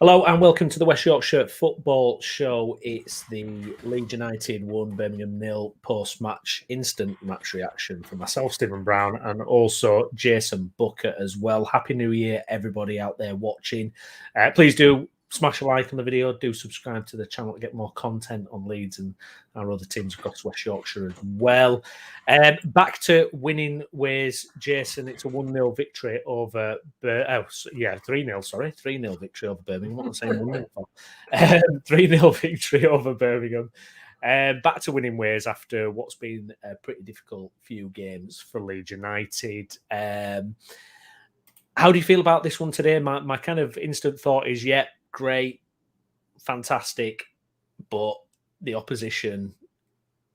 Hello and welcome to the West Yorkshire Football Show. It's the Leeds United 1, Birmingham 0 post-match instant match reaction from myself, Stephen Brown, and also Jayson Booker as well. Happy New Year, everybody out there watching. Please do smash a like on the video. Do subscribe to the channel to get more content on Leeds and our other teams across West Yorkshire as well. Back to winning ways, Jayson. It's a 1-0 victory over... 3-0, sorry. 3-0 victory over Birmingham. What am I saying? 1-0 for? 3-0 victory over Birmingham. Back to winning ways after what's been a pretty difficult few games for Leeds United. How do you feel about this one today? My kind of instant thought is, great, fantastic, but the opposition,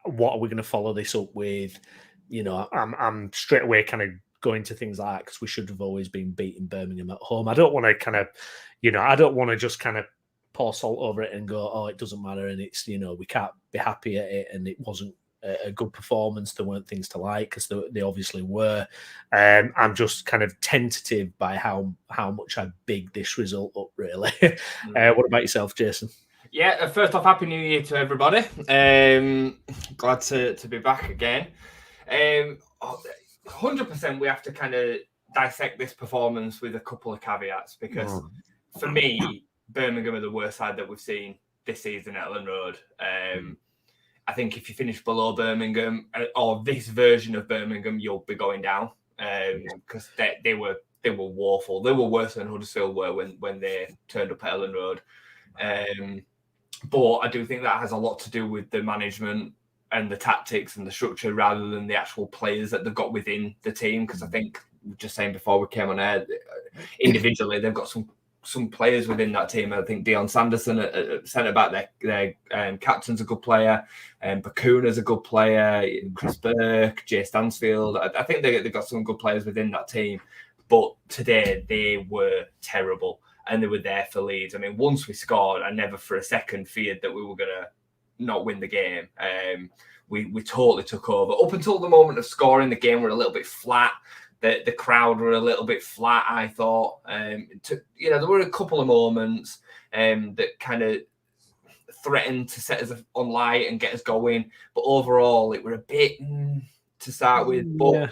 what are we going to follow this up with? You know, I'm straight away kind of going to things like that because we should have always been beating Birmingham at home. I don't want to kind of, I don't want to just kind of pour salt over it and go, oh, it doesn't matter and it's, we can't be happy at it and it wasn't a good performance. There weren't things to like because they obviously were. I'm just kind of tentative by how much I big this result up, really. What about yourself, Jayson? Yeah, first off, Happy New Year to everybody. Glad to be back again. 100% we have to kind of dissect this performance with a couple of caveats because for me, Birmingham are the worst side that we've seen this season at Ellen Road. I think if you finish below Birmingham or this version of Birmingham, you'll be going down because they were woeful. They were worse than Huddersfield were when they turned up at Ellen Road. But I do think that has a lot to do with the management and the tactics and the structure rather than the actual players that they've got within the team. Because I think, just saying before we came on air, individually, they've got some players within that team. I think Dion Sanderson at centre-back, their captain's a good player. Bakuna's a good player. Chris Burke, Jay Stansfield. I think they've got some good players within that team. But today, they were terrible. And they were there for Leeds. I mean, once we scored, I never for a second feared that we were going to not win the game. We totally took over. Up until the moment of scoring, the game were a little bit flat. The crowd were a little bit flat, I thought. There were a couple of moments that kind of threatened to set us on light and get us going. But overall, it were a bit to start with. But yeah.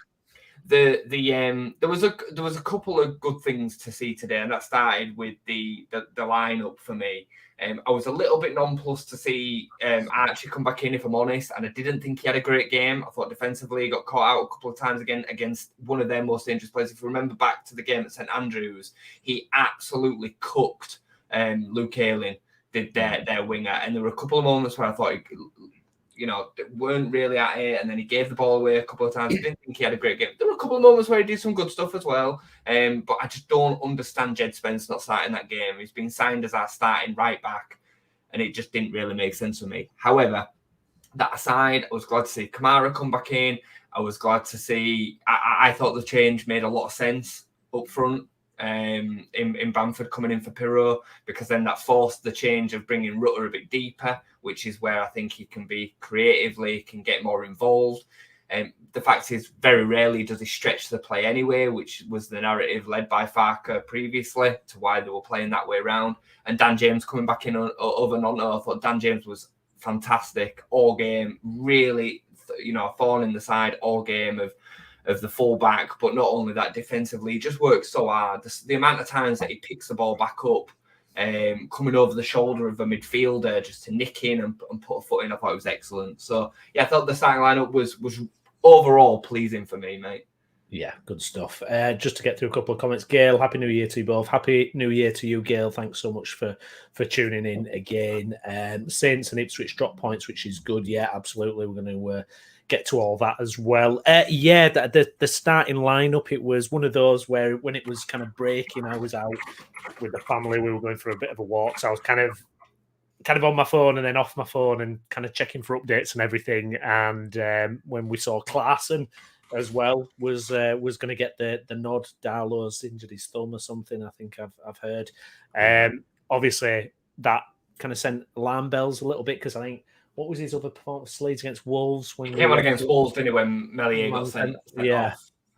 There was a couple of good things to see today, and that started with the lineup for me. I was a little bit nonplussed to see Archie come back in, if I'm honest, and I didn't think he had a great game. I thought defensively he got caught out a couple of times again against one of their most dangerous players. If you remember back to the game at St Andrews, he absolutely cooked Luke Ayling, did their winger, and there were a couple of moments where I thought weren't really at it, and then he gave the ball away a couple of times. I didn't think he had a great game. There were a couple of moments where he did some good stuff as well, but I just don't understand Jed Spence not starting that game. He's been signed as our starting right back, and it just didn't really make sense for me. However, that aside, I was glad to see Kamara come back in. I was glad to see... I thought the change made a lot of sense up front. In Bamford coming in for Piro, because then that forced the change of bringing Rutter a bit deeper, which is where I think he can be creatively, can get more involved. The fact is, very rarely does he stretch the play anyway, which was the narrative led by Farke previously to why they were playing that way around. And Dan James coming back in over Gnonto, I thought Dan James was fantastic all game, really, a thorn in the side all game of the fullback, but not only that, defensively, he just works so hard. The amount of times that he picks the ball back up, coming over the shoulder of a midfielder just to nick in and put a foot in, I thought it was excellent. So, yeah, I thought the starting lineup was overall pleasing for me, mate. Yeah, good stuff. Just to get through a couple of comments. Gail, Happy New Year to you both. Happy New Year to you, Gail. Thanks so much for tuning in again. Saints and Ipswich drop points, which is good. Yeah, absolutely. We're going to... get to all that as well. The starting lineup, it was one of those where when it was kind of breaking, I was out with the family. We were going for a bit of a walk, so I was kind of on my phone and then off my phone and kind of checking for updates and everything. And when we saw Klaassen as well was going to get the nod. Darlow's injured his thumb or something, I think I've heard. Obviously, that kind of sent alarm bells a little bit because I think, what was his other performance? Leeds against Wolves. When he came on against Wolves, didn't he, when Melier got sent yeah.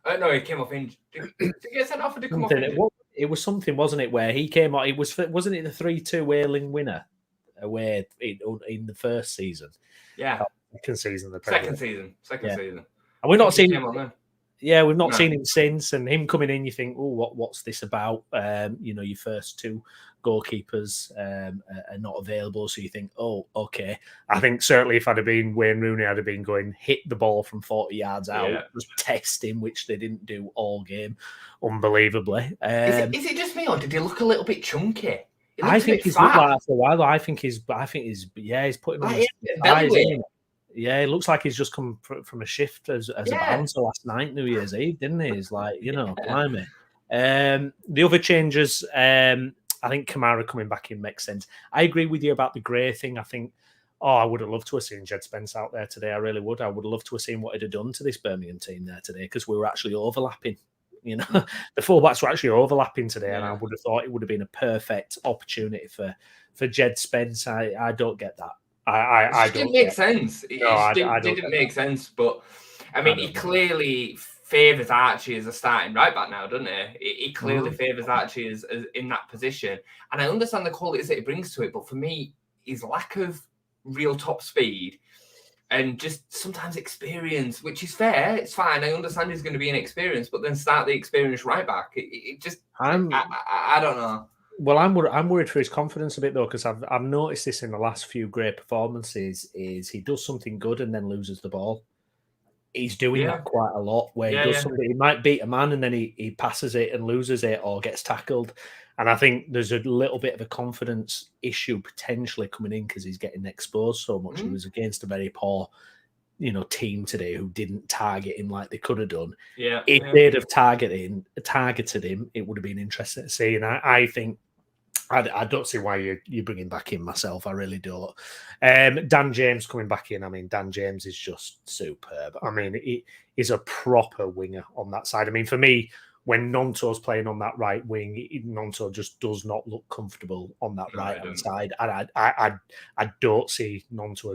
off? No, he came off injured. Did he get sent off or did he come off injured? It was something, wasn't it, where he came out? Wasn't it the 3-2 Whaling winner away in the first season? Yeah, second season. Second season. And we've not seen. We've not No. seen him since, and him coming in, you think, oh, what's this about? Your first two goalkeepers are not available, so you think, oh, okay. I think certainly if I'd have been Wayne Rooney, I'd have been going hit the ball from 40 yards out, just test him, which they didn't do all game, unbelievably. Is it just me, or did he look a little bit chunky? I think he's looked like that for a while. I think he's putting on his eyes. Yeah, it looks like he's just come from a shift as a bouncer last night, New Year's Eve, didn't he? He's like, blimey. The other changes, I think Kamara coming back in makes sense. I agree with you about the Gray thing. I think, I would have loved to have seen Jed Spence out there today. I really would. I would have loved to have seen what he'd have done to this Birmingham team there today, because we were actually overlapping. The fullbacks were actually overlapping today, and I would have thought it would have been a perfect opportunity for Jed Spence. I don't get that. It didn't make sense. It didn't make sense, but I mean, he clearly favours Archie as a starting right back now, doesn't he? He clearly favours Archie as in that position, and I understand the qualities that he brings to it, but for me, his lack of real top speed and just sometimes experience, which is fair, it's fine. I understand he's going to be inexperienced, but then start the experienced right back. It just, I don't know. Well, I'm worried for his confidence a bit, though, because I've noticed this in the last few great performances, is he does something good and then loses the ball. He's doing that quite a lot, where he does something, he might beat a man and then he passes it and loses it or gets tackled. And I think there's a little bit of a confidence issue potentially coming in because he's getting exposed so much. He was against a very poor, team today who didn't target him like they could have done. If they'd have targeted him, it would have been interesting to see. And I think I don't see why you bring him back in myself. I really don't. Dan James coming back in. I mean, Dan James is just superb. I mean, he is a proper winger on that side. I mean, for me, when Gnonto's playing on that right wing, Gnonto just does not look comfortable on that right-hand side. And I don't see Gnonto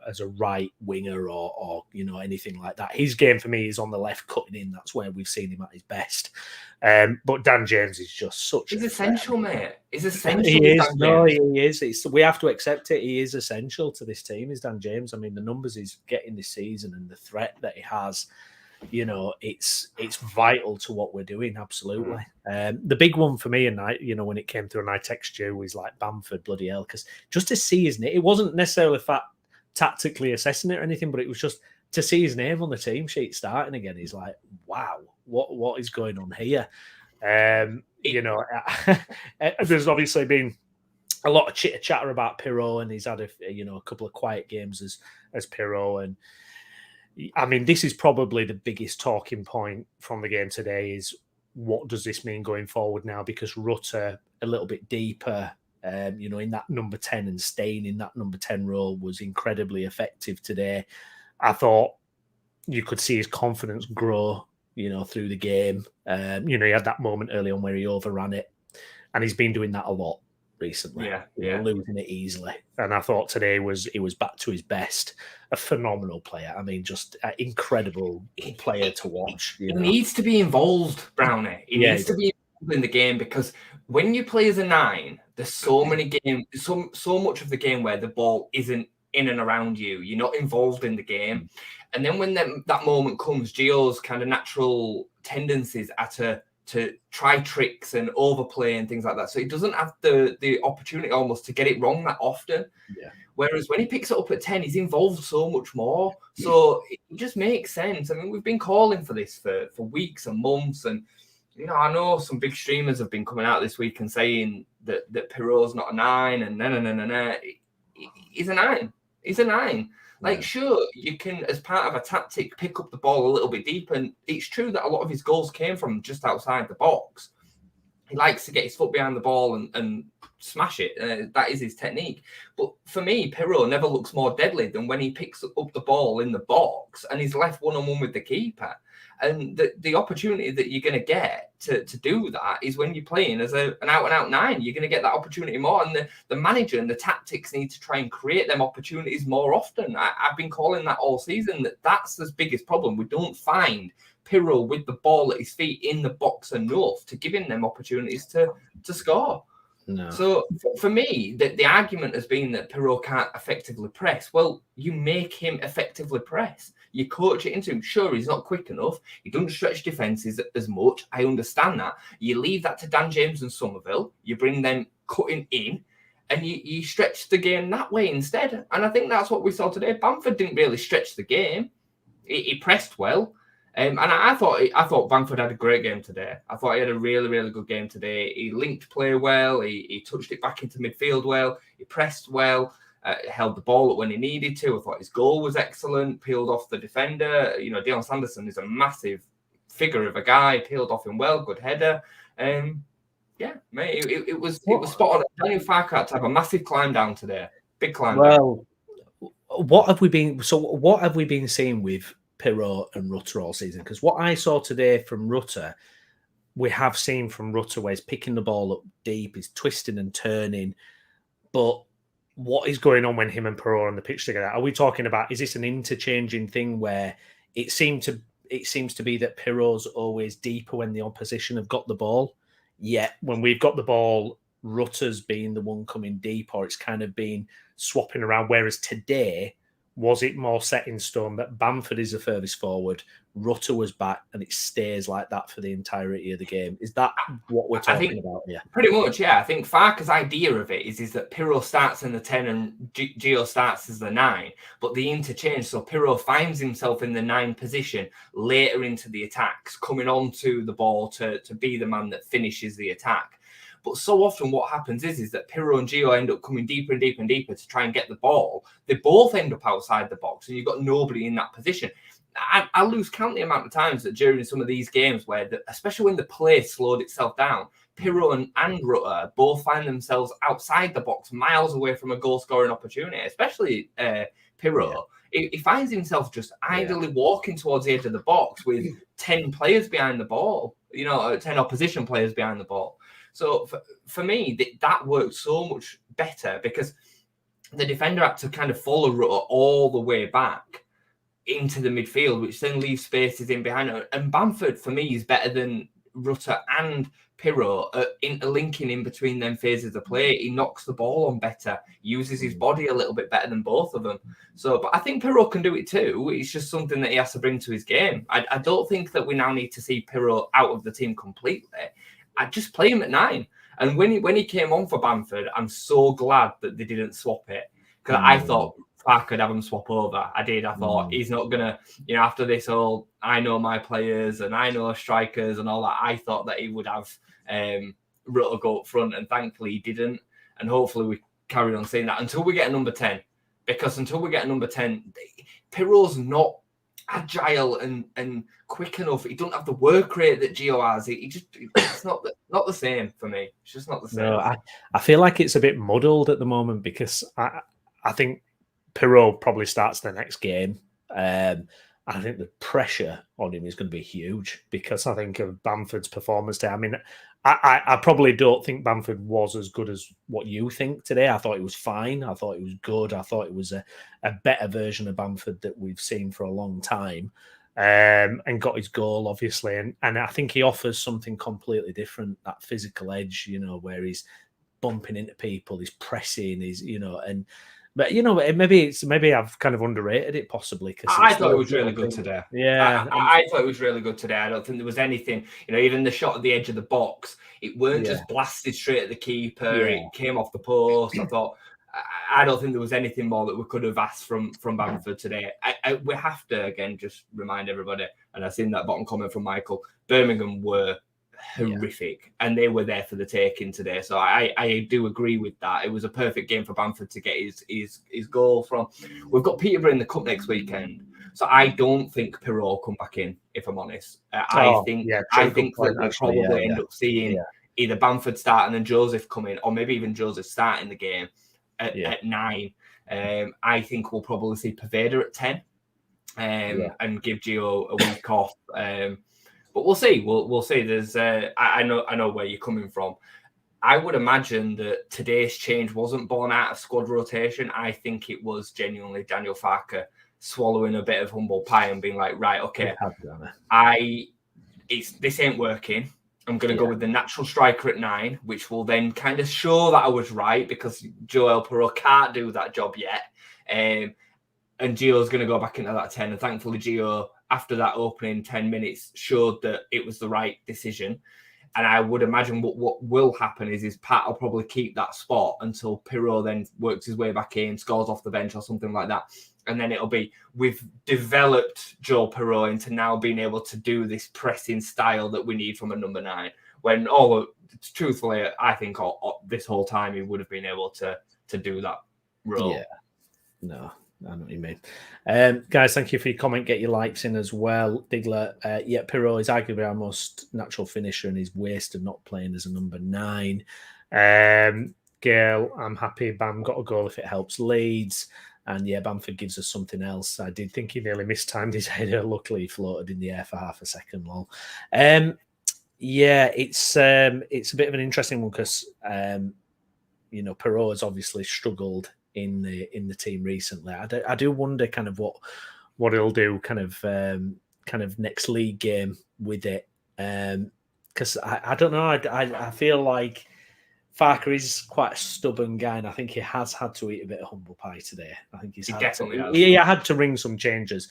as a right winger or anything like that. His game for me is on the left cutting in. That's where we've seen him at his best. But Dan James is just such. He's essential, mate. He's essential. He is. No, he is. We have to accept it. He is essential to this team. Is Dan James? I mean, the numbers he's getting this season and the threat that he has. It's vital to what we're doing. Absolutely. The big one for me, and when it came through and I text you, was like Bamford, bloody hell, because just to see his name, it wasn't necessarily tactically assessing it or anything, but it was just to see his name on the team sheet starting again. He's like, wow, what is going on here? There's obviously been a lot of chitter chatter about Piro, and he's had a couple of quiet games as Piro, and I mean, this is probably the biggest talking point from the game today is what does this mean going forward now? Because Rutter, a little bit deeper, in that number 10 and staying in that number 10 role was incredibly effective today. I thought you could see his confidence grow, through the game. He had that moment early on where he overran it, and he's been doing that a lot recently, losing it easily. And I thought today he was back to his best. A phenomenal player. I mean, just an incredible player to watch. He needs to be involved, Brownie. He needs to be involved in the game, because when you play as a 9, there's so many games, so much of the game where the ball isn't in and around you. You're not involved in the game. And then when that moment comes, Gio's kind of natural tendencies are to try tricks and overplay and things like that. So he doesn't have the opportunity almost to get it wrong that often. Yeah. Whereas when he picks it up at 10, he's involved so much more. So it just makes sense. I mean, we've been calling for this for weeks and months. And, I know some big streamers have been coming out this week and saying that Piro's not a 9 and no. He's a 9. He's a 9. Like, sure, you can, as part of a tactic, pick up the ball a little bit deep. And it's true that a lot of his goals came from just outside the box. He likes to get his foot behind the ball and smash it. That is his technique. But for me, Piro never looks more deadly than when he picks up the ball in the box and he's left one-on-one with the keeper. And the opportunity that you're going to get to do that is when you're playing as an out-and-out 9. You're going to get that opportunity more. And the manager and the tactics need to try and create them opportunities more often. I've been calling that all season, that's the biggest problem. We don't find Piro with the ball at his feet in the box enough to give him them opportunities to score. No. So for me, the argument has been that Piro can't effectively press. Well, you make him effectively press. You coach it into him. Sure, he's not quick enough. He doesn't stretch defences as much. I understand that. You leave that to Dan James and Somerville. You bring them cutting in, and you stretch the game that way instead. And I think that's what we saw today. Bamford didn't really stretch the game. He pressed well. And I thought Bamford had a great game today. I thought he had a really, really good game today. He linked play well. He touched it back into midfield well. He pressed well. Held the ball up when he needed to. I thought his goal was excellent. Peeled off the defender. You know, Dion Sanderson is a massive figure of a guy. Peeled off him well. Good header. Yeah, mate, it was spot on. Daniel Farke had to have a massive climb down today. Big climb down. What have we been seeing with Piro and Rutter all season? Because what I saw today from Rutter, we have seen from Rutter where he's picking the ball up deep, he's twisting and turning. But what is going on when him and Piro are on the pitch together? Are we talking about, is this an interchanging thing where it seems to be that Piro's always deeper when the opposition have got the ball, yet when we've got the ball, Rutter's being the one coming deep, or it's kind of been swapping around? Whereas today, was it more set in stone that Bamford is the furthest forward, Rutter was back, and it stays like that for the entirety of the game? Is that what we're talking about here? Pretty much, yeah. I think Farke's idea of it is that Piro starts in the 10 and Gio starts as the 9, but the interchange, so Piro finds himself in the 9 position later into the attacks, coming onto the ball to be the man that finishes the attack. But so often what happens is that Piro and Gio end up coming deeper and deeper and deeper to try and get the ball. They both end up outside the box and you've got nobody in that position. I lose count the amount of times that during some of these games where, especially when the play slowed itself down, Piro and Rutter both find themselves outside the box, miles away from a goal-scoring opportunity, especially Piro. Yeah. He finds himself just idly walking towards the edge of the box with 10 players behind the ball, 10 opposition players behind the ball. So for me, that worked so much better because the defender had to kind of follow Rutter all the way back into the midfield, which then leaves spaces in behind her. And Bamford, for me, is better than Rutter and Piro interlinking in between them phases of play. He knocks the ball on better, uses his body a little bit better than both of them. So, but I think Piro can do it too. It's just something that he has to bring to his game. I don't think that we now need to see Piro out of the team completely. I just play him at 9. And when he came on for Bamford, I'm so glad that they didn't swap it, because I thought Farke could have him swap over. I did. I thought he's not going to, after this whole, I know my players and I know strikers and all that, I thought that he would have Rutter go up front, and thankfully he didn't. And hopefully we carry on seeing that until we get a number 10. Because until we get a number 10, Piro's not agile and quick enough. He doesn't have the work rate that Gio has. It's not the same for me. It's just not the same. No, I feel like it's a bit muddled at the moment because I think Piro probably starts the next game. I think the pressure on him is going to be huge because I think of Bamford's performance today. I mean, I probably don't think Bamford was as good as what you think today. I thought it was fine. I thought it was good. I thought it was a better version of Bamford that we've seen for a long time, and got his goal, obviously. And I think he offers something completely different, that physical edge, where he's bumping into people, he's pressing, But maybe I've kind of underrated it possibly. I thought it was really good today. Yeah, I thought it was really good today. I don't think there was anything, even the shot at the edge of the box, it weren't just blasted straight at the keeper. Yeah. It came off the post. I don't think there was anything more that we could have asked from Bamford today. We have to again just remind everybody, and I've seen that bottom comment from Michael. Birmingham were horrific, and they were there for the taking today. So I do agree with that. It was a perfect game for Bamford to get his goal from. We've got Peterborough in the cup next weekend, so I don't think Piro will come back in. If I'm honest, I think that we'll probably end up seeing either Bamford start and then Joseph come in, or maybe even Joseph starting the game at 9. I think we'll probably see Pervader at 10, and give Gio a week off. But we'll see. We'll see. There's I know where you're coming from. I would imagine that today's change wasn't born out of squad rotation. I think it was genuinely Daniel Farke swallowing a bit of humble pie and being like, right, okay, this ain't working. I'm going to go with the natural striker at 9, which will then kind of show that I was right, because Joel Perrault can't do that job yet. And Gio's going to go back into that 10. And thankfully, Gio, after that opening 10 minutes, showed that it was the right decision. And I would imagine what will happen is Pat will probably keep that spot until Piro then works his way back in, scores off the bench or something like that. And then it'll be, we've developed Joel Perrault into now being able to do this pressing style that we need from a number 9. When, truthfully, I think this whole time he would have been able to do that role. Yeah, no. I know what you mean. Guys, thank you for your comment. Get your likes in as well. Digler, Piro is arguably our most natural finisher and he's wasted not playing as a number 9. Gail, I'm happy Bam got a goal if it helps Leeds. And Bamford gives us something else. I did think he nearly mistimed his header. Luckily, he floated in the air for half a second. Lol. It's a bit of an interesting one because Perrault has obviously struggled in the team recently. I do wonder kind of what he'll do kind of next league game with it, because I don't know. I feel like Farke is quite a stubborn guy, and I think he has had to eat a bit of humble pie today. I think he definitely has. He had to ring some changes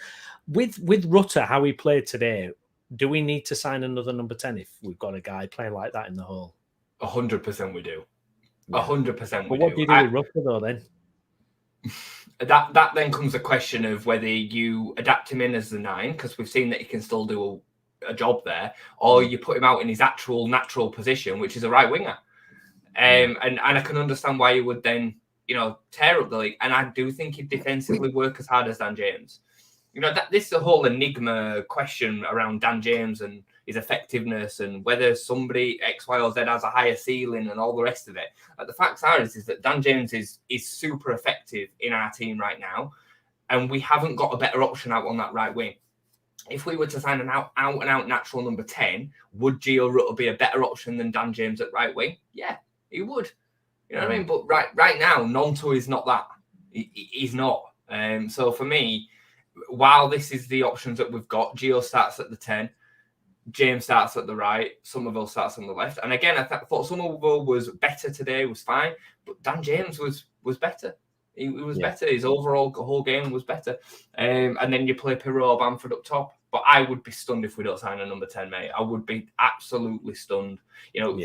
with Rutter. How he played today. Do we need to sign another number 10 if we've got a guy playing like that in the hole? 100% we do. 100% we do. What do you do with Rutter though then? That then comes a question of whether you adapt him in as the 9, because we've seen that he can still do a job there, or you put him out in his actual natural position, which is a right winger. And I can understand why you would then, tear up the league. And I do think he'd defensively work as hard as Dan James. This is a whole enigma question around Dan James and his effectiveness and whether somebody X, Y, or Z has a higher ceiling and all the rest of it. The facts are is that Dan James is super effective in our team right now, and we haven't got a better option out on that right wing. If we were to sign an out-and-out natural number 10, would Gio Rutter be a better option than Dan James at right wing? Yeah, he would. You know what I mean? But right now, Gnonto is not that. He's not. So for me, while this is the options that we've got, Gio starts at the 10, James starts at the right, Somerville starts on the left. And again, I thought Somerville was better today, was fine, but Dan James was better. He was better. His overall whole game was better. And then you play Piro or Bamford up top. But I would be stunned if we don't sign a number 10, mate. I would be absolutely stunned.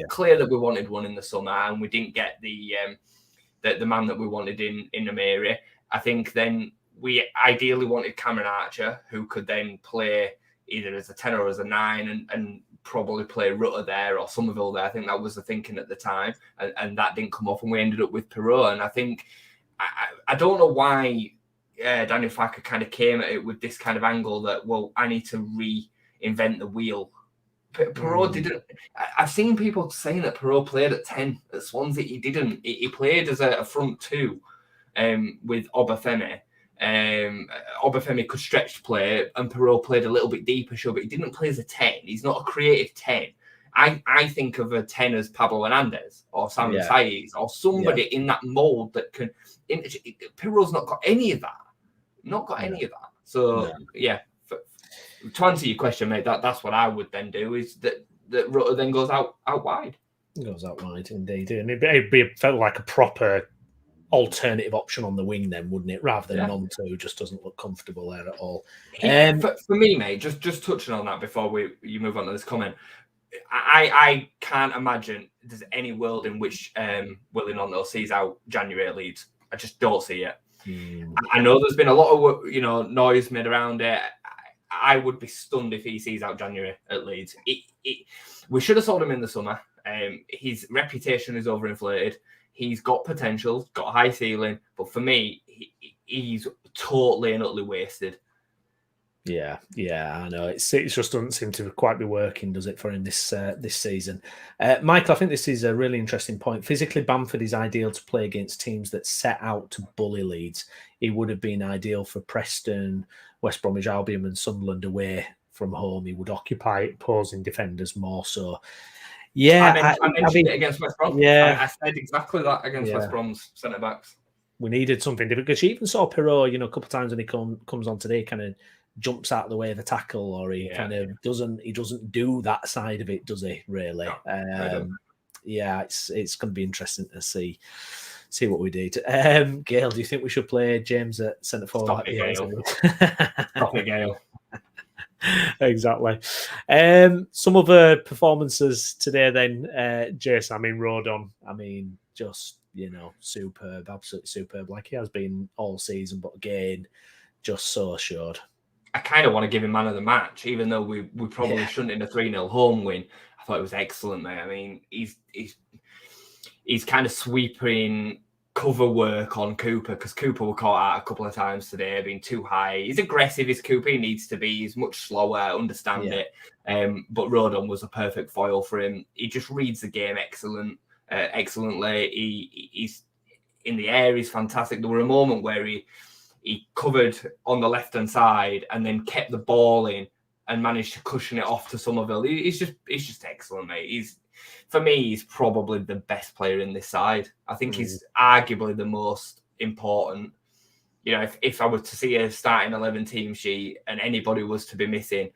Clear that we wanted one in the summer and we didn't get the man that we wanted in Amiri. I think then we ideally wanted Cameron Archer, who could then play either as a 10 or as a 9 and probably play Rutter there or Somerville there. I think that was the thinking at the time. And that didn't come off and we ended up with Piro. And I think, I don't know why Daniel Farke kind of came at it with this kind of angle that, well, I need to reinvent the wheel. Piro didn't. I've seen people saying that Piro played at 10 at Swansea. He didn't. He played as a front 2 with Obafemi. Obafemi could stretch play and Piro played a little bit deeper, sure, but he didn't play as a 10. He's not a creative 10. I think of a 10 as Pablo Hernandez or Sam Saiz or somebody in that mould that can. Piro's not got any of that. Not got any of that. So, to answer your question, mate, that's what I would then do is that Rutter then goes out wide. Goes out wide, indeed. And it felt like a proper alternative option on the wing then, wouldn't it? Rather than Gnonto, who just doesn't look comfortable there at all. For me, mate, just touching on that before you move on to this comment, I can't imagine there's any world in which Willy Gnonto sees out January at Leeds. I just don't see it. I know there's been a lot of noise made around it. I would be stunned if he sees out January at Leeds. We should have sold him in the summer. His reputation is overinflated. He's got potential, got a high ceiling, but for me, he's totally and utterly wasted. Yeah, I know. It just doesn't seem to quite be working, does it, for him this season? Michael, I think this is a really interesting point. Physically, Bamford is ideal to play against teams that set out to bully Leeds. He would have been ideal for Preston, West Bromwich Albion and Sunderland away from home. He would occupy opposing defenders more so. Yeah, I mentioned it against West Brom. Yeah, I said exactly that against West Brom's centre-backs. we needed something different. Because you even saw Piro, a couple of times when he comes on today, kind of jumps out of the way of the tackle, or he kind of doesn't do that side of it, does he? Really? No, it's going to be interesting to see what we did. Gail, do you think we should play James at centre forward? Stop it, Gail. Exactly. Some other performances today then, Jason. Rodon, just, superb, absolutely superb, like he has been all season, but again, just so assured. I kind of want to give him man of the match, even though we probably shouldn't in a 3-0 home win. I thought it was excellent, mate. He's kind of sweeping cover work on Cooper, because Cooper were caught out a couple of times today, being too high. He's aggressive, is Cooper. He needs to be. He's much slower, understand it. But Rodon was a perfect foil for him. He just reads the game excellently. He's in the air. He's fantastic. There were a moment where he covered on the left-hand side and then kept the ball in and managed to cushion it off to Somerville. He's just excellent, mate. For me, he's probably the best player in this side. I think he's arguably the most important. If I were to see a starting 11 team sheet and anybody was to be missing,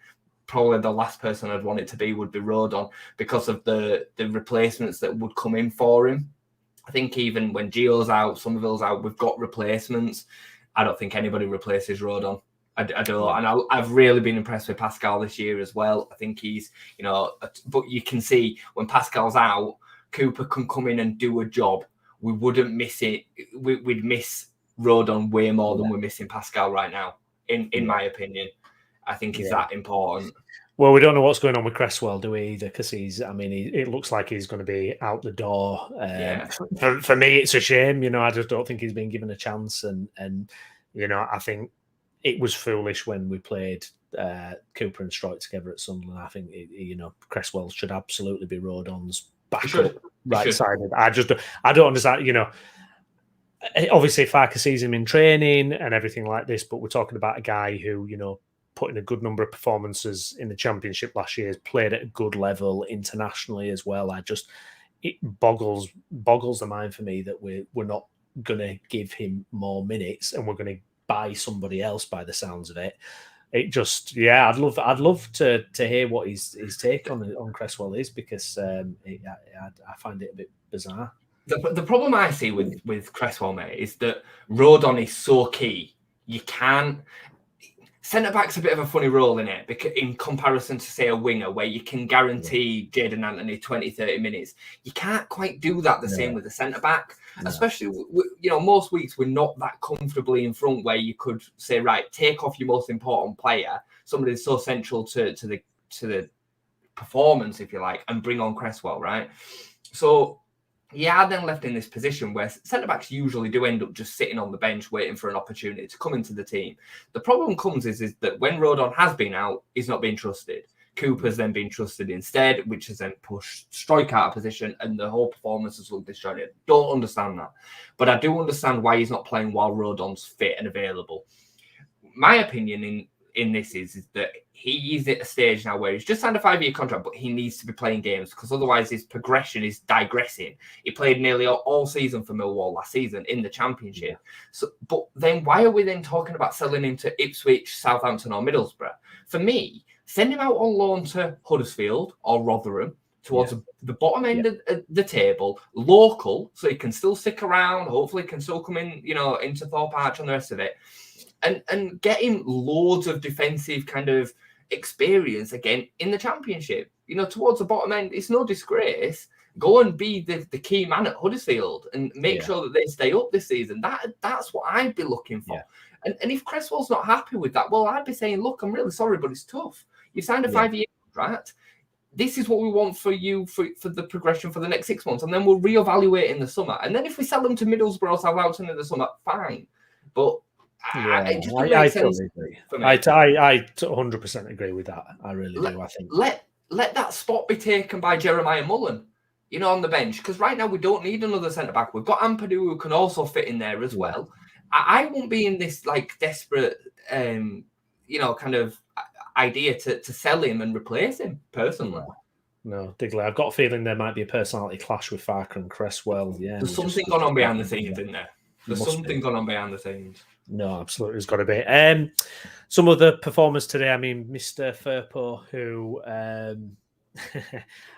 probably the last person I'd want it to be would be Rodon, because of the replacements that would come in for him. I think even when Gio's out, Somerville's out, we've got replacements. I don't think anybody replaces Rodon. I don't. And I've really been impressed with Pascal this year as well. I think he's, but you can see when Pascal's out, Cooper can come in and do a job. We wouldn't miss it. We'd miss Rodon way more than we're missing Pascal right now, in my opinion. I think he's that important. Well, we don't know what's going on with Cresswell, do we, either? Because it looks like he's going to be out the door. For me, it's a shame. I just don't think he's been given a chance. And I think it was foolish when we played Cooper and Stroik together at Sunderland. I think, Cresswell should absolutely be Rodon's backup right-sided. I don't understand, obviously Farke sees him in training and everything like this, but we're talking about a guy who, put in a good number of performances in the Championship last year, has played at a good level internationally as well. It boggles the mind for me that we're not going to give him more minutes and we're going to buy somebody else by the sounds of it. It just, I'd love to hear what his take on Cresswell is, because I find it a bit bizarre. The problem I see with Cresswell, mate, is that Rodon is so key. You can't. Centre-back's a bit of a funny role in it, because in comparison to, say, a winger, where you can guarantee Jayden Anthony 20, 30 minutes. You can't quite do that the same with a centre-back. No. Especially, most weeks we're not that comfortably in front where you could say, right, take off your most important player, somebody that's so central to the performance, if you like, and bring on Cresswell, right? So then left in this position where centre-backs usually do end up just sitting on the bench waiting for an opportunity to come into the team. The problem comes is that when Rodon has been out, he's not being trusted. Cooper's then been trusted instead, which has then pushed Stroik out of position, and the whole performance has looked disjointed. Don't understand that. But I do understand why he's not playing while Rodon's fit and available. My opinion in this is that he is at a stage now where he's just signed a 5-year contract, but he needs to be playing games, because otherwise his progression is digressing. He played nearly all season for Millwall last season in the Championship. So, but then why are we then talking about selling him to Ipswich, Southampton or Middlesbrough? For me, send him out on loan to Huddersfield or Rotherham, towards the bottom end of the table, local, so he can still stick around, hopefully can still come in, into Thorpe Arch and the rest of it. And get him loads of defensive kind of experience again in the Championship. Towards the bottom end, it's no disgrace. Go and be the key man at Huddersfield and make sure that they stay up this season. That's what I'd be looking for. Yeah. And if Cresswell's not happy with that, well, I'd be saying, look, I'm really sorry, but it's tough. You signed a 5-year contract. This is what we want for you for the progression for the next 6 months, and then we'll reevaluate in the summer. And then if we sell them to Middlesbrough or Southampton in the summer, fine. But I totally agree. I 100% agree with that. I really do. I think let that spot be taken by Jeremiah Mullen, on the bench, because right now we don't need another centre back. We've got Ampadu who can also fit in there as well. I won't be in this desperate, kind of idea to sell him and replace him personally. No, Digley, I've got a feeling there might be a personality clash with Farke and Cresswell. Yeah, there's something going on behind the scenes, isn't there? There's something going on behind the scenes. No, absolutely, there's got to be. Some other performers today. I mean, Mr. Firpo, who,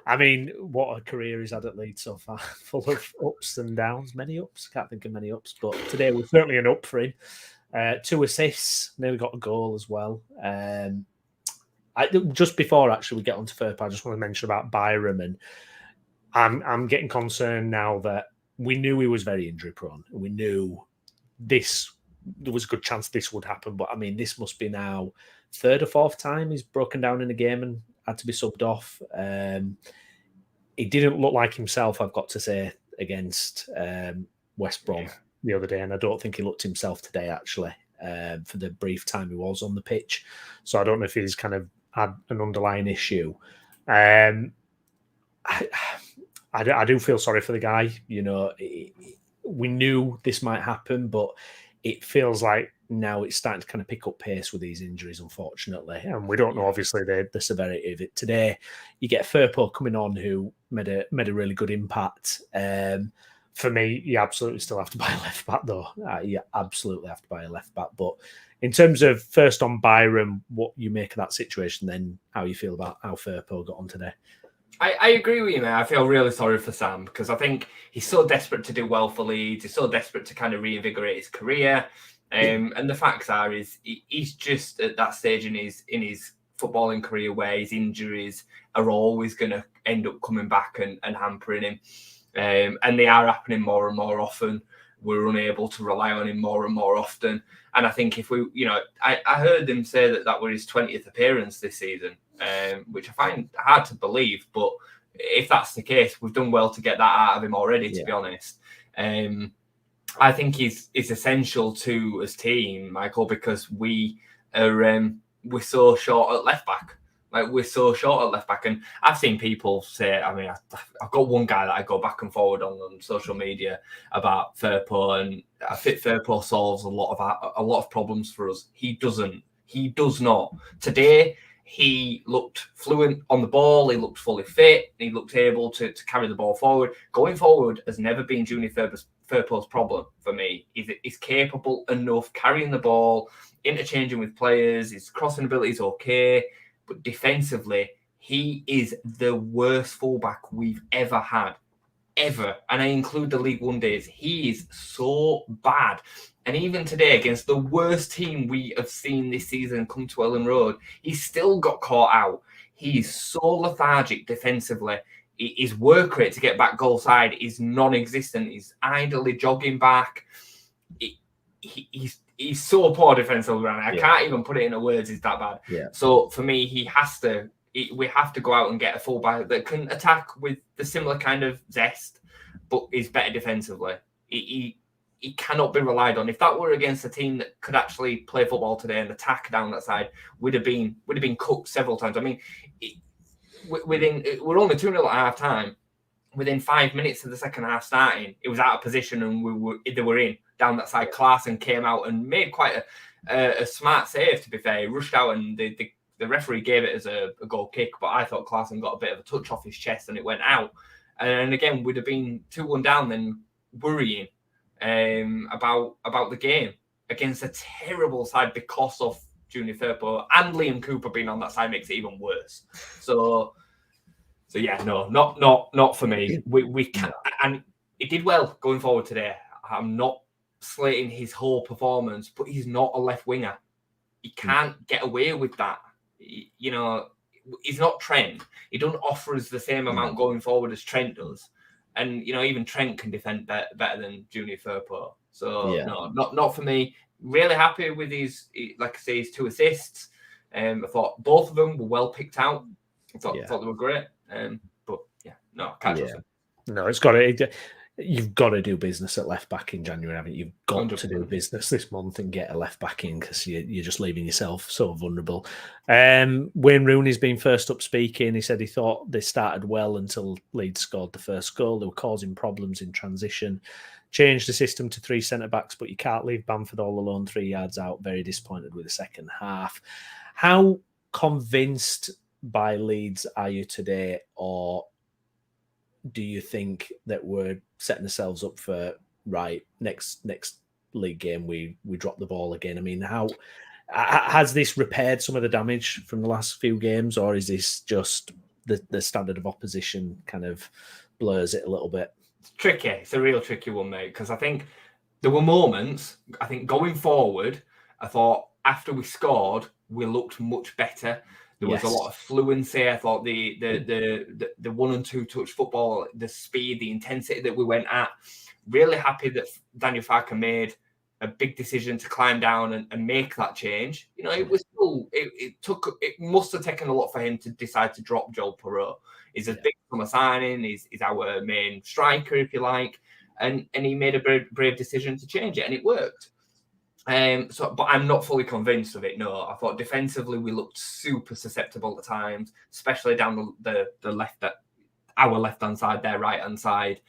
I mean, what a career he's had at Leeds so far, full of ups and downs. Many ups, can't think of many ups, but today was certainly an up for him. 2 assists, nearly got a goal as well. Just before actually we get on to Firpo, I just want to mention about Byram, and I'm getting concerned now that we knew he was very injury prone. We knew there was a good chance this would happen, but I mean, this must be now 3rd or 4th time he's broken down in a game and had to be subbed off. He didn't look like himself, I've got to say, against West Brom the other day, and I don't think he looked himself today, actually, for the brief time he was on the pitch. So I don't know if he's kind of had an underlying issue. I do feel sorry for the guy. You know, we knew this might happen, but it feels like now it's starting to kind of pick up pace with these injuries, unfortunately. And we don't know, obviously, the severity of it. Today, you get Firpo coming on who made a really good impact. For me, you absolutely still have to buy a left back, though. You absolutely have to buy a left back. But in terms of first on Byram, what you make of that situation, then how you feel about how Firpo got on today? I agree with you, mate. I feel really sorry for Sam because I think he's so desperate to do well for Leeds. He's so desperate to kind of reinvigorate his career. And the facts are, he's just at that stage in his footballing career where his injuries are always going to end up coming back and hampering him. And they are happening more and more often. We're unable to rely on him more and more often. And I think if we, I heard him say that was his 20th appearance this season, which I find hard to believe. But if that's the case, we've done well to get that out of him already, to be honest. I think he's essential to us team, Michael, because we're so short at left back. Like, we're so short at left back. And I've seen people say, I mean, I've got one guy that I go back and forward on social media about Firpo, and I think Firpo solves a lot of problems for us. He doesn't. He does not. Today, he looked fluent on the ball. He looked fully fit. He looked able to carry the ball forward. Going forward has never been Junior Firpo's problem for me. He's capable enough carrying the ball, interchanging with players. His crossing ability is okay. But defensively, he is the worst fullback we've ever had. Ever. And I include the League One days. He is so bad. And even today, against the worst team we have seen this season come to Ellen Road, he still got caught out. He's so lethargic defensively. His work rate to get back goal side is non-existent. He's idly jogging back. He's so poor defensively. I can't even put it into words. He's that bad. Yeah. So for me, we have to go out and get a fullback that can attack with the similar kind of zest, but is better defensively. He cannot be relied on. If that were against a team that could actually play football today and attack down that side, would have been cooked several times. I mean, we're only 2-0 at half time. Within 5 minutes of the second half starting, it was out of position and they were in down that side. Klaassen came out and made quite a smart save, to be fair. He rushed out and the referee gave it as a goal kick, but I thought Klaassen got a bit of a touch off his chest and it went out. And again, we'd have been 2-1 down, then worrying about the game against a terrible side because of Junior Firpo, and Liam Cooper being on that side makes it even worse. So yeah, no, not for me. We can, and he did well going forward today. I'm not slating his whole performance, but he's not a left winger. He can't get away with that. He's not Trent. He doesn't offer us the same amount going forward as Trent does. And, even Trent can defend better than Junior Firpo. So, no, not for me. Really happy with his 2 assists. I thought both of them were well picked out. I thought they were great. But, yeah, no, can't trust him. No, you've got to do business at left back in January, haven't you? You've got 100%. To do business this month and get a left back in because you're just leaving yourself so vulnerable. Wayne Rooney's been first up speaking. He said he thought they started well until Leeds scored the first goal. They were causing problems in transition. Changed the system to 3 centre-backs, but you can't leave Bamford all alone 3 yards out. Very disappointed with the second half. How convinced by Leeds are you today, or do you think that we're setting ourselves up for right, next league game we drop the ball again. I mean, how has this repaired some of the damage from the last few games, or is this just the standard of opposition kind of blurs it a little bit? It's tricky. It's a real tricky one, mate, because I think there were moments, I think going forward, I thought after we scored, we looked much better. There was a lot of fluency. I thought the 1 and 2 touch football, the speed, the intensity that we went at. Really happy that Daniel Farke made a big decision to climb down and make that change. You know, it was still, it must have taken a lot for him to decide to drop Joel Piro. He's a big summer signing. He's our main striker, if you like. And he made a brave decision to change it, and it worked. But I'm not fully convinced of it. No, I thought defensively we looked super susceptible at times, especially down the left, our left-hand side, their right-hand side.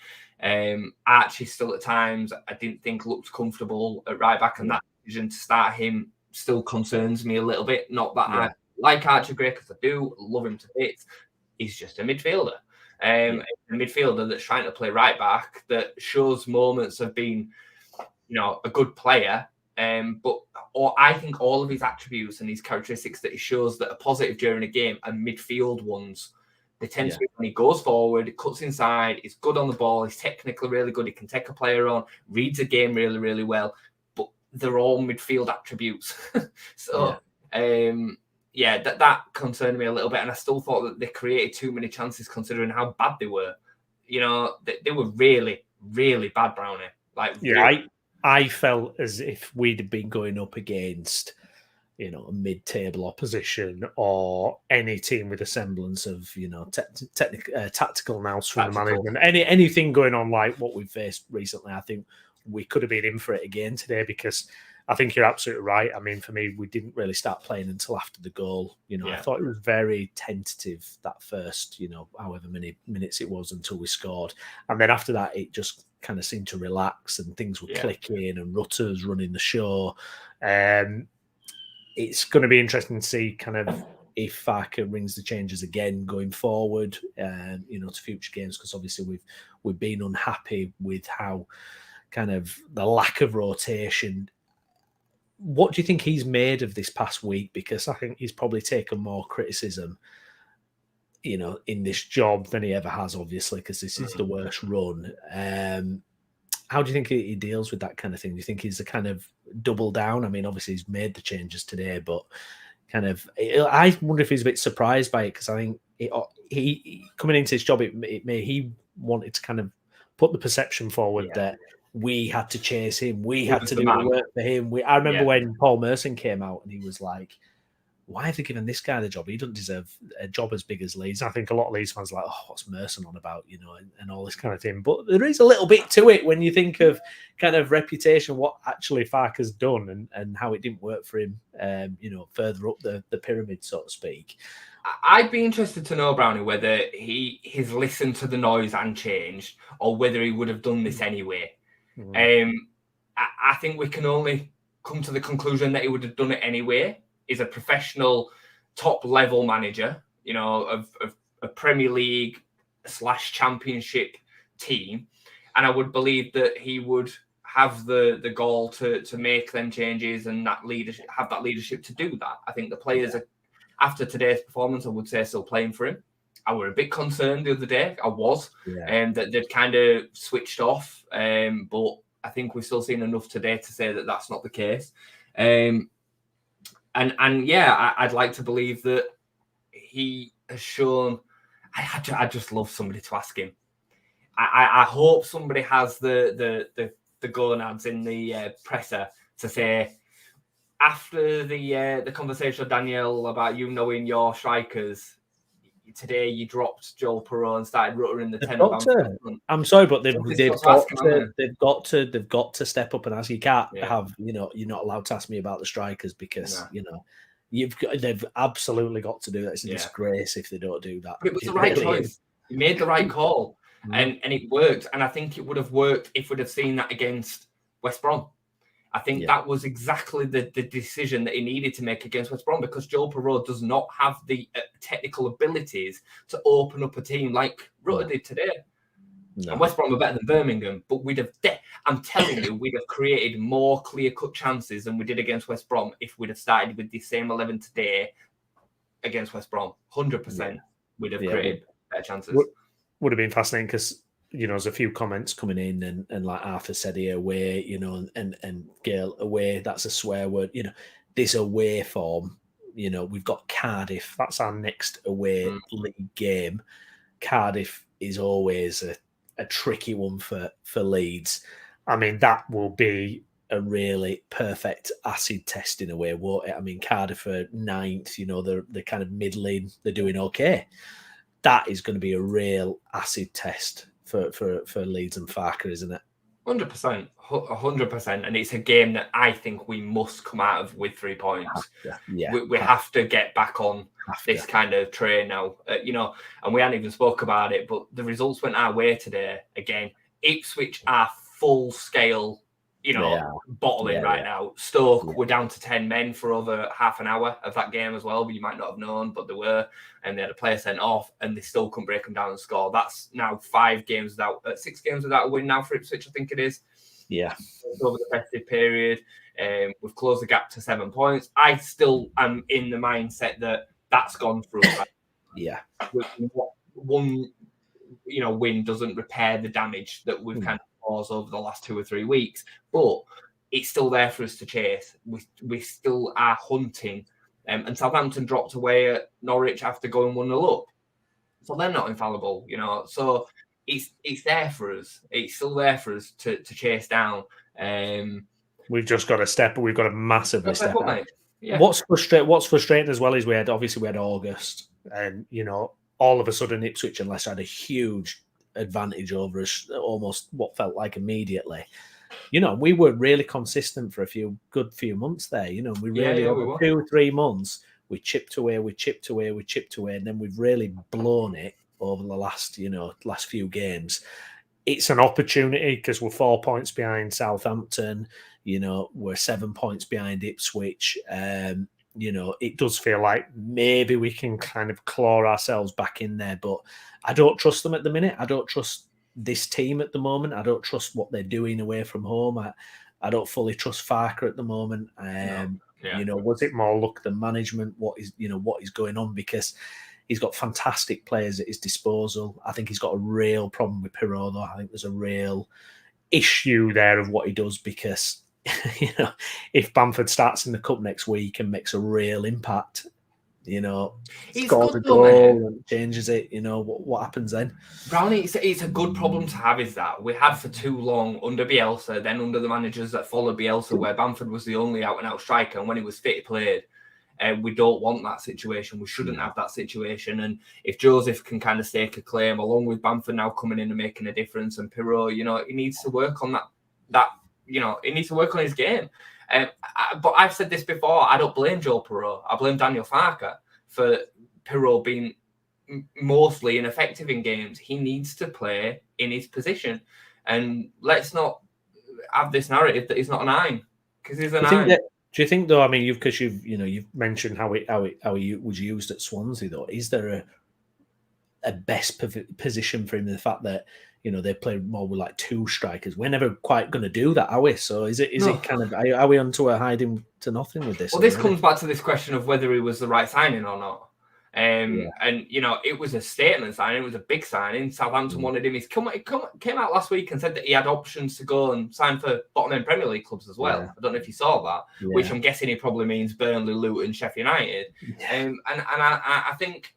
Archie still at times I didn't think looked comfortable at right back, and that decision to start him still concerns me a little bit. Not that I like Archie Gray, because I do love him to bits. He's just a midfielder. A midfielder that's trying to play right back, that shows moments of being, a good player. But I think all of his attributes and his characteristics that he shows that are positive during a game are midfield ones. They tend to be when he goes forward, cuts inside, he's good on the ball, he's technically really good, he can take a player on, reads a game really, really well, but they're all midfield attributes. That concerned me a little bit, and I still thought that they created too many chances considering how bad they were. They were really, really bad, Brownie. I felt as if we'd been going up against a mid-table opposition or any team with a semblance of, tactical nous from the management. Anything going on like what we've faced recently, I think we could have been in for it again today, because I think you're absolutely right. I mean, for me, we didn't really start playing until after the goal. I thought it was very tentative, that first, however many minutes it was until we scored. And then after that, it just kind of seemed to relax and things were clicking and Rutter's running the show. It's going to be interesting to see kind of if Farke rings the changes again going forward, to future games, because obviously we've been unhappy with how kind of the lack of rotation. What do you think he's made of this past week? Because I think he's probably taken more criticism, in this job than he ever has, obviously, because this is the worst run. How do you think he deals with that kind of thing? Do you think he's a kind of double down? I mean, obviously he's made the changes today, but kind of, I wonder if he's a bit surprised by it, because I think he coming into his job, he wanted to kind of put the perception forward that we had to chase him, we had to do the work for him. I remember when Paul Merson came out and he was like, why have they given this guy the job? He doesn't deserve a job as big as Leeds. I think a lot of Leeds fans are like, oh, what's Merson on about, and all this kind of thing. But there is a little bit to it when you think of kind of reputation, what actually Farke's done and how it didn't work for him, further up the pyramid, so to speak. I'd be interested to know, Brownie, whether he's listened to the noise and changed, or whether he would have done this anyway. I think we can only come to the conclusion that he would have done it anyway. He's a professional, top-level manager, of a Premier League / Championship team, and I would believe that he would have the goal to make them changes and that leadership, have that leadership to do that. I think the players are, after today's performance, I would say still playing for him. I were a bit concerned the other day. I was, that they'd kind of switched off, but I think we've still seen enough today to say that that's not the case. I'd like to believe that he has shown. I just love somebody to ask him. I hope somebody has the gonads in the presser to say, after the conversation with Daniel about you knowing your strikers, today you dropped Joel Piro and started Rutter in the 10. I'm sorry, but they've got to step up and ask. You can't have, you're not allowed to ask me about the strikers, because they've absolutely got to do that. It's a disgrace if they don't do that. But it was the right choice. He made the right call, and it worked. And I think it would have worked if we'd have seen that against West Brom. I think that was exactly the decision that he needed to make against West Brom, because Joel Piro does not have the technical abilities to open up a team like Rutter did today. No. And West Brom are better than Birmingham, but I'm telling you, we'd have created more clear-cut chances than we did against West Brom if we'd have started with the same 11 today against West Brom. 100% we'd have created better chances. Would have been fascinating because, there's a few comments coming in and like Arthur said here, away, and Gail, away, that's a swear word. This away form, we've got Cardiff. That's our next away league game. Cardiff is always a tricky one for Leeds. I mean, that will be a really perfect acid test in a way, won't it? I mean, Cardiff are 9th, they're kind of middling, they're doing okay. That is going to be a real acid test for Leeds and Farke, isn't it? 100%, 100%. And it's a game that I think we must come out of with 3 points. We have to get back on this kind of train now, and we hadn't even spoke about it, but the results went our way today. Again, Ipswich are full scale, bottling right now. Stoke were down to 10 men for over half an hour of that game as well, but you might not have known, but they were, and they had a player sent off, and they still couldn't break them down and score. That's now 6 games without a win now for Ipswich, I think it is. Yeah. Over the festive period. We've closed the gap to 7 points. I still am in the mindset that that's gone through. Yeah. One, win doesn't repair the damage that we've kind of caused over the last 2 or 3 weeks, but it's still there for us to chase. We still are hunting. And Southampton dropped away at Norwich after going 1-0 up. So they're not infallible, So it's there for us. It's still there for us to chase down. We've just got we've got to massively step up. Yeah. What's frustrating as well is we had August, and all of a sudden Ipswich and Leicester had a huge advantage over us, almost what felt like immediately. We were really consistent for a good few months there. We really over 2 or 3 months we chipped away, and then we've really blown it over the last few games. It's an opportunity because we're 4 points behind Southampton. We're 7 points behind Ipswich. It does feel like maybe we can kind of claw ourselves back in there, but I don't trust them at the minute. I don't trust this team at the moment. I don't trust what they're doing away from home. I don't fully trust Farke at the moment. Was it more luck than management? What is going on? Because he's got fantastic players at his disposal. I think he's got a real problem with Piro, though. I think there's a real issue there of what he does because, if Bamford starts in the cup next week and makes a real impact, scores a goal and changes it, what happens then? Browney, it's a good problem to have, is that we had for too long under Bielsa, then under the managers that followed Bielsa, where Bamford was the only out-and-out striker, and when he was fit, he played. We don't want that situation. We shouldn't have that situation. And if Joseph can kind of stake a claim, along with Bamford now coming in and making a difference, and Piro, he needs to work on that. He needs to work on his game. But I've said this before. I don't blame Joe Piro. I blame Daniel Farke for Piro being mostly ineffective in games. He needs to play in his position, and let's not have this narrative that he's not a 9, because he's a 9. Do you think though? I mean, you've mentioned how he was used at Swansea. Though, is there a best position for him? The fact that they play more with like 2 strikers. We're never quite going to do that, are we? So is it kind of are we onto a hiding to nothing with this? Well, this comes back to this question of whether he was the right signing or not. And it was a statement signing. It was a big signing. Southampton wanted him. He came out last week and said that he had options to go and sign for bottom end Premier League clubs as well. I don't know if you saw that, which I'm guessing he probably means Burnley, Luton, Sheffield United. And I think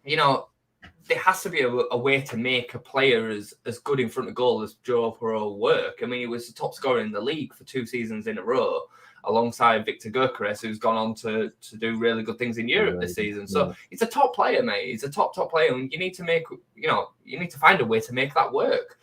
there has to be a way to make a player as good in front of goal as Joe Piro work. I mean, he was the top scorer in the league for 2 seasons in a row, alongside Victor Gyökeres, who's gone on to do really good things in Europe this season. So he's a top player, mate. He's a top player, and you need to find a way to make that work.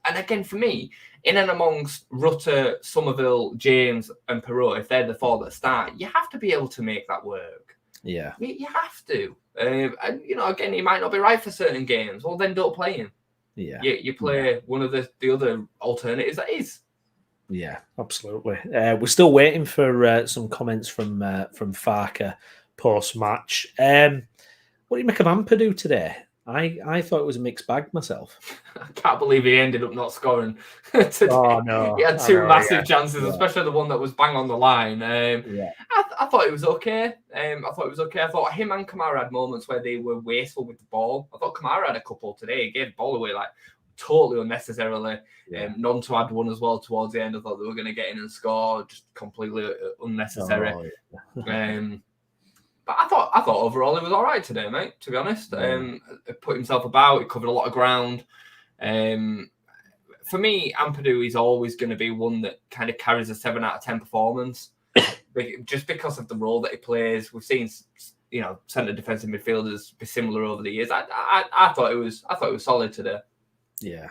And again, for me, in and amongst Rutter, Somerville, James, and Piro, if they're the 4 that start, you have to be able to make that work. Yeah, you have to. And again, he might not be right for certain games. Well, then don't play him. Yeah, you play one of the other alternatives that is. Yeah, absolutely. We're still waiting for some comments from Farke post match. What do you make of Ampadu today? I thought it was a mixed bag myself. I can't believe he ended up not scoring today. Oh, no. He had two massive chances, especially the one that was bang on the line. I thought it was okay. I thought him and Kamara had moments where they were wasteful with the ball. I thought Kamara had a couple today. He gave the ball away like totally unnecessarily. Gnonto had one as well towards the end. I thought they were going to get in and score, just completely unnecessary. But I thought overall he was all right today, mate. To be honest, put himself about. He covered a lot of ground. For me, Ampadu is always going to be one that kind of carries a 7 out of 10 performance, just because of the role that he plays. We've seen, centre defensive midfielders be similar over the years. I thought it was solid today. Yeah.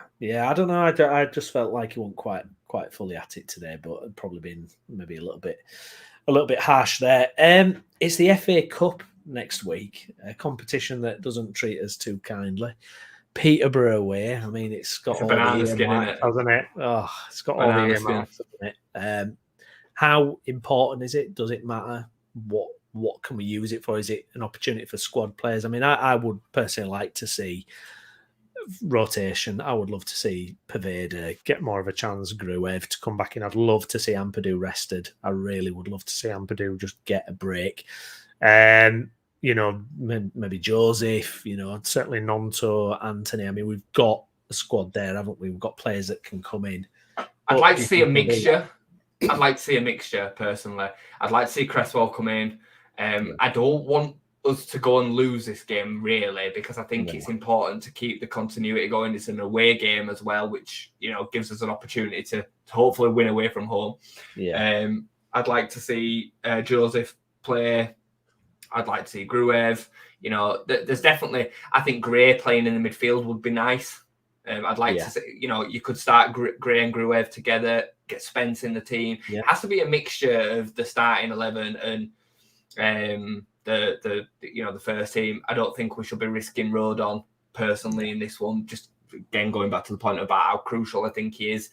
I don't know. I just felt like he wasn't quite fully at it today, but had probably been maybe a little bit harsh there. It's the FA Cup next week, a competition that doesn't treat us too kindly. Peterborough away. I mean, it's got all the earmarks, hasn't it? Oh, it's got all the earmarks, hasn't it? How important is it? Does it matter? What can we use it for? Is it an opportunity for squad players? I mean, I would personally like to see rotation. I would love to see Paveda get more of a chance, Gruev to come back in. I'd love to see Ampadu rested. I really would love to see Ampadu just get a break. Maybe Joseph, certainly Gnonto, Anthony. I mean, we've got a squad there, haven't we? We've got players that can come in. I'd like to see a mixture. Personally. I'd like to see Cresswell come in. I don't want us to go and lose this game, really, because I think it's important to keep the continuity going. It's an away game as well, which, gives us an opportunity to hopefully win away from home. I'd like to see Joseph play. I'd like to see Gruev. There's definitely, I think Gray playing in the midfield would be nice. I'd like to see, you could start Gray and Gruev together, get Spence in the team. It has to be a mixture of the starting 11 and the first team. I don't think we should be risking Rodon personally in this one. Just again going back to the point about how crucial I think he is.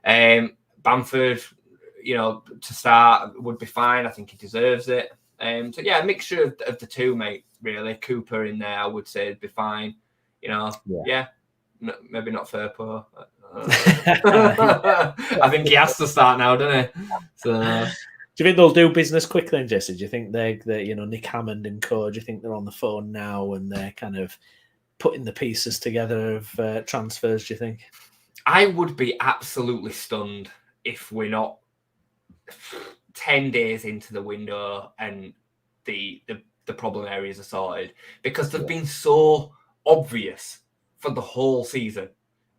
Bamford, to start would be fine. I think he deserves it. A mixture of the two, mate. Really, Cooper in there, I would say, would be fine. Maybe not Firpo. I think he has to start now, doesn't he? So. Do you think they'll do business quick then, Jesse? Do you think they're Nick Hammond and co? Do you think they're on the phone now and they're kind of putting the pieces together of transfers? Do you think? I would be absolutely stunned if we're not 10 days into the window and the problem areas are sorted, because they've been so obvious for the whole season.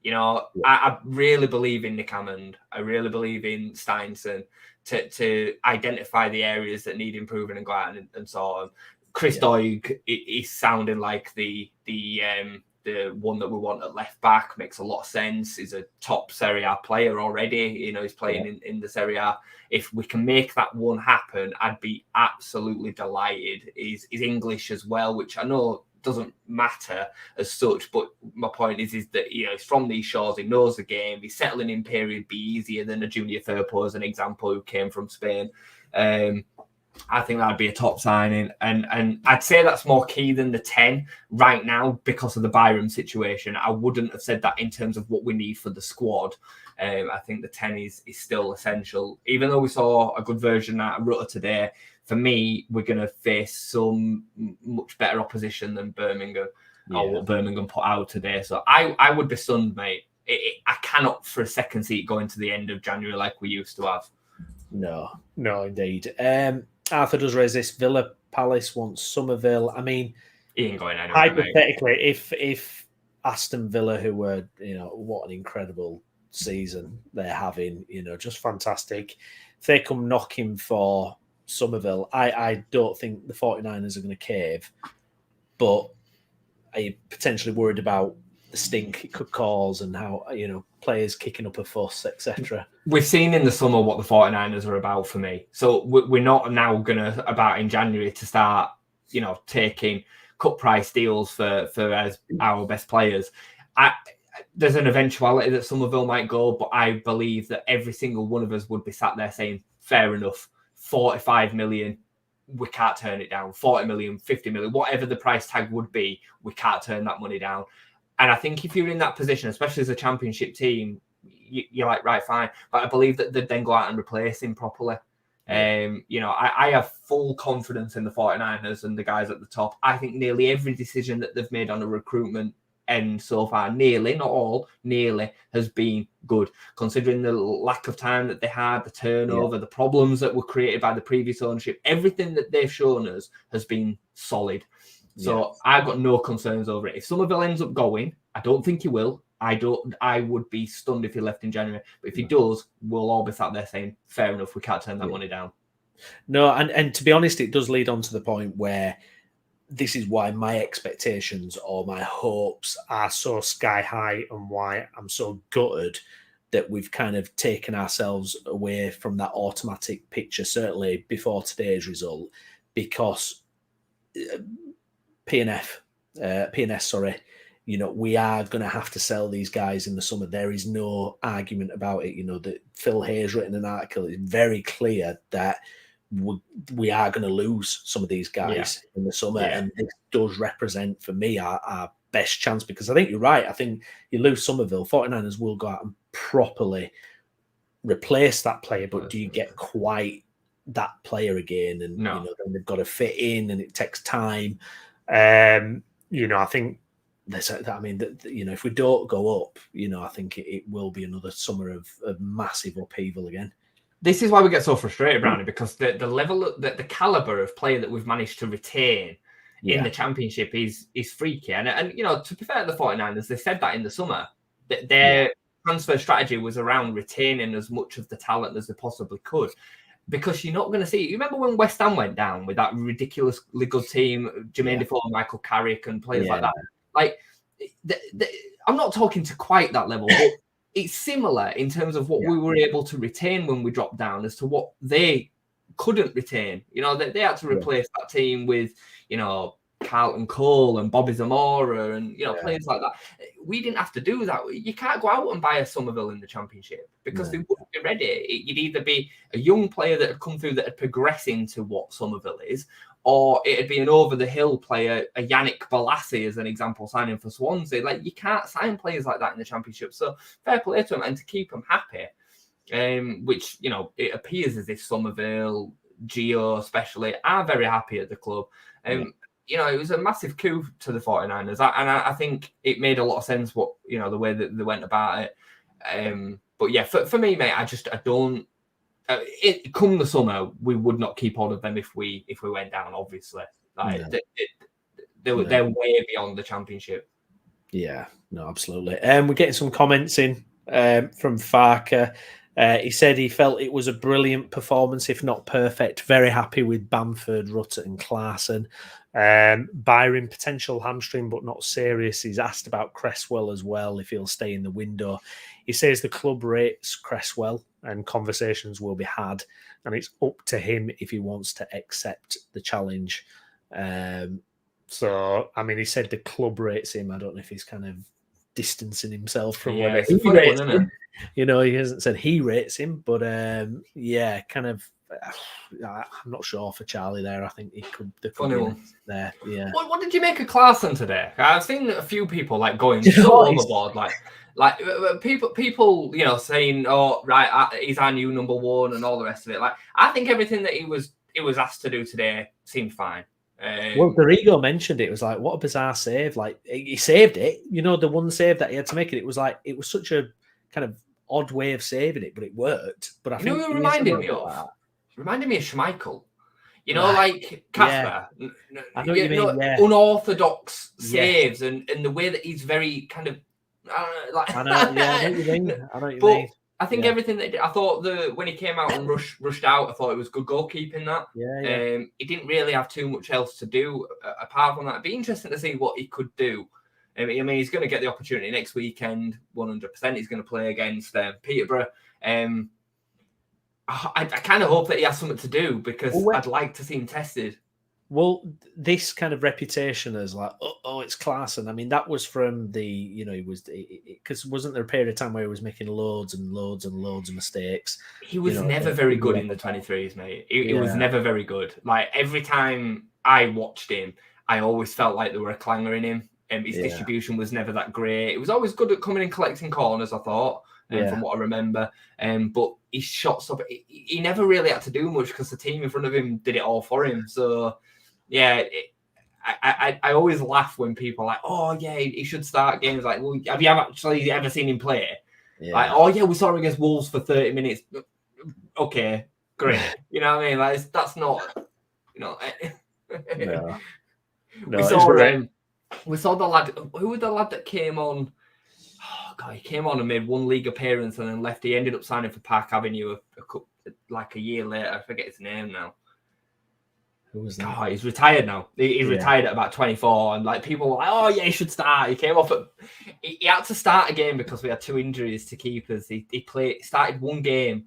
I really believe in Nick Hammond. I really believe in Steinson to identify the areas that need improving and go out and so on. Chris Doig is sounding like the one that we want at left back. Makes a lot of sense. He's a top Serie A player already. He's playing in the Serie A. If we can make that one happen, I'd be absolutely delighted. He's English as well, which I know doesn't matter as such, but my point is that he's from these shores, he knows the game, he's settling in period be easier than a Junior Firpo, as an example, who came from Spain. I think that'd be a top signing, and I'd say that's more key than the 10 right now because of the Byram situation. I wouldn't have said that in terms of what we need for the squad. I think the 10 is still essential, even though we saw a good version out of Rutter today. For me, we're going to face some much better opposition than Birmingham or what Birmingham put out today. So I would be stunned, mate. I cannot for a second see it going to the end of January like we used to have. No, indeed. Arthur does raise this. Villa Palace wants Somerville. I mean, he ain't going anywhere. Hypothetically, if Aston Villa, who were, what an incredible season they're having, just fantastic. If they come knocking for Somerville, I don't think the 49ers are going to cave, but are you potentially worried about the stink it could cause and how, players kicking up a fuss, etc.? We've seen in the summer what the 49ers are about for me. So we're not now going to, about in January, to start, taking cut price deals for our best players. There's an eventuality that Somerville might go, but I believe that every single one of us would be sat there saying, fair enough, 45 million, we can't turn it down. 40 million, 50 million, whatever the price tag would be, we can't turn that money down. And I think if you're in that position, especially as a championship team, you're like, right, fine. But I believe that they'd then go out and replace him properly. I have full confidence in the 49ers and the guys at the top. I think nearly every decision that they've made on a recruitment end so far, nearly, not all, nearly, has been good, considering the lack of time that they had, the turnover, the problems that were created by the previous ownership. Everything that they've shown us has been solid. So I've got no concerns over it. If Somerville ends up going, I don't think he will. I would be stunned if he left in January. But if he does, we'll all be sat there saying, fair enough, we can't turn that money down. No, and to be honest, it does lead on to the point where this is why my expectations or my hopes are so sky high, and why I'm so gutted that we've kind of taken ourselves away from that automatic picture, certainly before today's result, because P&S, we are going to have to sell these guys in the summer. There is no argument about it. That Phil Hayes written an article. It's very clear that we are going to lose some of these guys in the summer. And this does represent, for me, our best chance, because I think you're right. I think you lose Somerville, 49ers will go out and properly replace that player, but do you get quite that player again? And then they've got to fit in, and it takes time. I think if we don't go up, I think it will be another summer of massive upheaval again. This is why we get so frustrated, Brownie, because the level, the caliber of player that we've managed to retain in the championship is freaky. And to be fair to the 49ers, they said that in the summer, that their transfer strategy was around retaining as much of the talent as they possibly could, because you're not going to see it. You remember when West Ham went down with that ridiculously good team, Jermaine Defoe, Michael Carrick, and players like that? Like, I'm not talking to quite that level, but it's similar in terms of what we were able to retain when we dropped down as to what they couldn't retain. They had to replace that team with, Carlton Cole and Bobby Zamora and, players like that. We didn't have to do that. You can't go out and buy a Somerville in the championship because they wouldn't be ready. You'd either be a young player that had come through that had progressed into what Somerville is, or it'd be an over-the-hill player, a Yannick Bolasie as an example, signing for Swansea. Like, you can't sign players like that in the championship. So fair play to them, and to keep them happy, which, it appears as if Somerville, Gio especially, are very happy at the club. It was a massive coup to the 49ers. And I think it made a lot of sense the way that they went about it. But yeah, for me, mate, I don't. Come the summer, we would not keep hold of them if we went down. Obviously, they're way beyond the championship. Yeah, no, absolutely. We're getting some comments in from Farke. He said he felt it was a brilliant performance, if not perfect. Very happy with Bamford, Rutter and Clarkson. Byron, potential hamstring, but not serious. He's asked about Cresswell as well, if he'll stay in the window. He says the club rates Cresswell and conversations will be had, and it's up to him if he wants to accept the challenge. He said the club rates him. I don't know if he's kind of distancing himself from whether he rates him. He hasn't said he rates him, but I'm not sure for Charlie there. I think he could. Funny one there. Yeah. What did you make of Clarkson today? I've seen a few people going so overboard, like people, saying, "Oh, right, he's our new number one," and all the rest of it. Like, I think everything that he was asked to do today seemed fine. Dorigo mentioned it. It was like, what a bizarre save! Like, he saved it. The one save that he had to make it was like, it was such a kind of odd way of saving it, but it worked. But I think it reminded me of Schmeichel. Like Casper. I know what you mean. Unorthodox saves and the way that he's very kind of I know what you mean. I think everything that I thought when he came out and rushed out, I thought it was good goalkeeping. He didn't really have too much else to do apart from that. It'd be interesting to see what he could do. He's going to get the opportunity next weekend, 100%. He's going to play against Peterborough. I kind of hope that he has something to do, because I'd like to see him tested. Well, this kind of reputation as like, oh, it's class, and I mean that was from the, it was because wasn't there a period of time where he was making loads and loads and loads of mistakes? He was never very good in the 23s, mate. He was never very good. Like every time I watched him, I always felt like there were a clanger in him. His distribution was never that great. It was always good at coming and collecting corners, I thought, from what I remember. But his shots up, he never really had to do much because the team in front of him did it all for him. So, yeah, I always laugh when people are like, oh, yeah, he should start games. Like, well, have you actually ever seen him play? Yeah. Like, oh, yeah, we saw him against Wolves for 30 minutes. Okay, great. You know what I mean? Like, that's not, No. We saw the lad. Who was the lad that came on? Oh God, he came on and made one league appearance and then left. He ended up signing for Park Avenue like a year later. I forget his name now. Who was that? Oh, he's retired now. He's retired at about 24, and like people were like, "Oh yeah, he should start." He came off. He had to start a game because we had 2 injuries to keepers. He started one game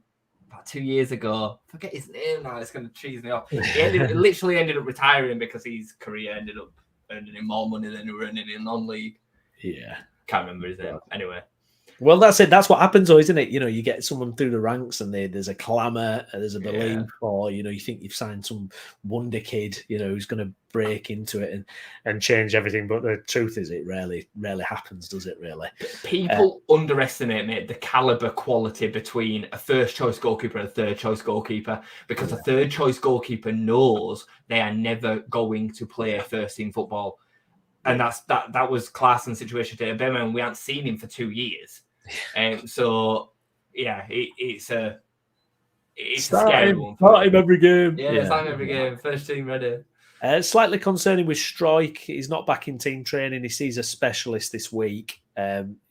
about 2 years ago. I forget his name now. It's going to cheese me off. He literally ended up retiring because his career ended up earning him more money than he were earning in non-league. Yeah. Can't remember his name. Anyway. Well, that's it. That's what happens, though, isn't it? You get someone through the ranks and there's a clamour, there's a belief, or, you think you've signed some wonder kid, who's going to break into it and change everything. But the truth is it rarely happens, does it, really? People underestimate, mate, the calibre quality between a first-choice goalkeeper and a third-choice goalkeeper, because a third-choice goalkeeper knows they are never going to play first-team football. And that was Clarkson's situation today at Birmingham. We hadn't seen him for 2 years. So, yeah, it's a scary one. Start him every game. Yeah, start him every game. First team ready. Slightly concerning with Struijk. He's not back in team training. He sees a specialist this week.